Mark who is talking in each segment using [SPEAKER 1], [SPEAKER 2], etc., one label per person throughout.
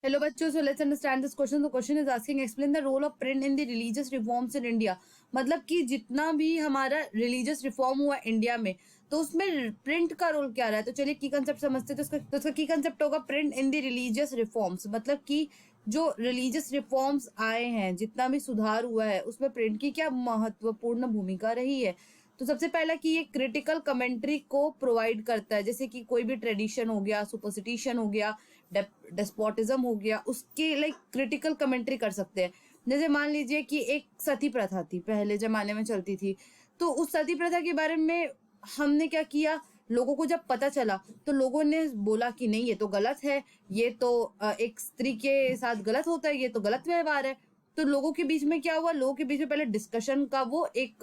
[SPEAKER 1] Hello बच्चों, so let's understand this question. The question is asking explain the role of print in the religious reforms in India. मतलब कि जितना भी हमारा religious reform हुआ India में, तो उसमें प्रिंट का रोल क्या रहा है. तो चलिए की कंसेप्ट समझते हैं. तो उसका की कंसेप्ट होगा print in the religious reforms. मतलब कि जो रिलीजियस रिफॉर्म्स आए हैं, जितना भी सुधार हुआ है, उसमें प्रिंट की क्या महत्वपूर्ण भूमिका रही है. तो सबसे पहला कि ये क्रिटिकल कमेंट्री को प्रोवाइड करता है. जैसे कि कोई भी ट्रेडिशन हो गया, सुपरस्टिशन हो गया, डेस्पोटिज्म हो गया, उसके लाइक क्रिटिकल कमेंट्री कर सकते हैं. जैसे मान लीजिए कि एक सती प्रथा थी, पहले जमाने में चलती थी. तो उस सती प्रथा के बारे में हमने क्या किया, लोगों को जब पता चला तो लोगों ने बोला कि नहीं, ये तो गलत है, ये तो एक स्त्री के साथ गलत होता है, ये तो गलत व्यवहार है. तो लोगों के बीच में क्या हुआ, लोगों के बीच में पहले डिस्कशन का वो एक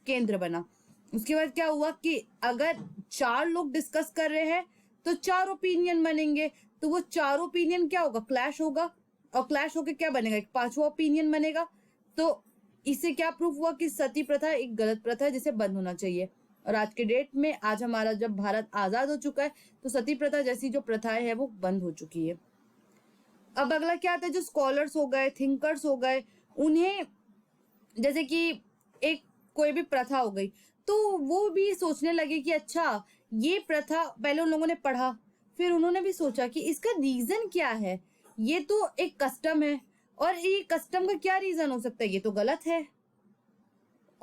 [SPEAKER 1] केंद्र बना. उसके बाद क्या हुआ कि अगर 4 लोग डिस्कस कर रहे हैं तो 4 ओपिनियन बनेंगे. तो वो 4 ओपिनियन क्या होगा, क्लैश होगा. और क्लैश होकर क्या बनेगा, एक 5वां ओपिनियन बनेगा. तो इससे क्या प्रूफ हुआ कि सती प्रथा एक गलत प्रथा है, जिसे बंद होना चाहिए. और आज के डेट में, आज हमारा जब भारत आजाद हो चुका है, तो सती प्रथा जैसी जो प्रथाएं है वो बंद हो चुकी है. अब अगला क्या आता है, जो स्कॉलर्स हो गए, थिंकर्स हो गए, उन्हें जैसे कि एक कोई भी प्रथा हो गई, तो वो भी सोचने लगे कि अच्छा, ये प्रथा, पहले उन लोगों ने पढ़ा, फिर उन्होंने भी सोचा कि इसका रीजन क्या है. ये तो एक कस्टम है, और ये कस्टम का क्या रीजन हो सकता है, ये तो गलत है.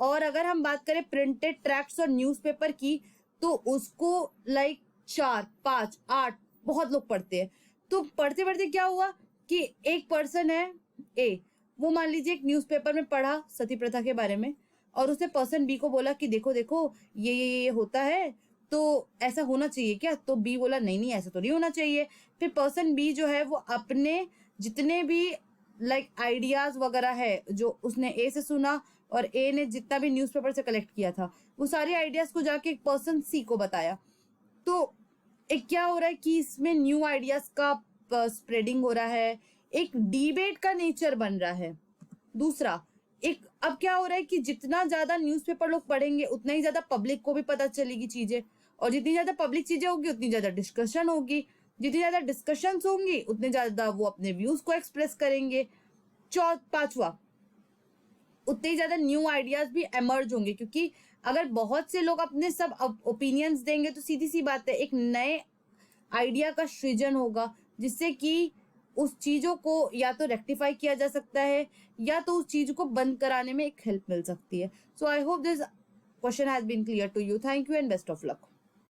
[SPEAKER 1] और अगर हम बात करें प्रिंटेड ट्रैक्ट्स और न्यूज़पेपर की, तो उसको लाइक 4, 5, 8 बहुत लोग पढ़ते हैं. तो पढ़ते पढ़ते क्या हुआ कि एक पर्सन है ए, वो मान लीजिए एक न्यूज़पेपर में पढ़ा सती प्रथा के बारे में, और उसने पर्सन बी को बोला कि देखो देखो, ये होता है, तो ऐसा होना चाहिए क्या. तो बी बोला नहीं नहीं, ऐसा तो नहीं होना चाहिए. फिर पर्सन बी जो है वो अपने जितने भी लाइक आइडियाज वगैरह है, जो उसने ए से सुना और ए ने जितना भी न्यूज़पेपर से कलेक्ट किया था, वो सारे आइडियाज को जाके एक पर्सन सी को बताया. तो एक क्या हो रहा है कि इसमें न्यू आइडियाज का स्प्रेडिंग हो रहा है, एक डिबेट का नेचर बन रहा है. दूसरा, एक अब क्या हो रहा है कि जितना ज्यादा न्यूज़पेपर लोग पढ़ेंगे, उतना ही ज्यादा पब्लिक को भी पता चलेगी चीजें, और जितनी ज्यादा पब्लिक चीजें होगी, उतनी ज्यादा डिस्कशन होगी, जितनी ज्यादा डिस्कशन होंगी, उतने ज्यादा वो अपने व्यूज को एक्सप्रेस करेंगे. 5वां, उतने ही ज्यादा न्यू आइडियाज भी एमर्ज होंगे, क्योंकि अगर बहुत से लोग अपने सब ओपिनियंस देंगे, तो सीधी सी बात है, एक नए आइडिया का सृजन होगा, जिससे कि उस चीजों को या तो रेक्टिफाई किया जा सकता है, या तो उस चीज को बंद कराने में एक हेल्प मिल सकती है. So I hope this question has been clear to you. Thank you and best of luck.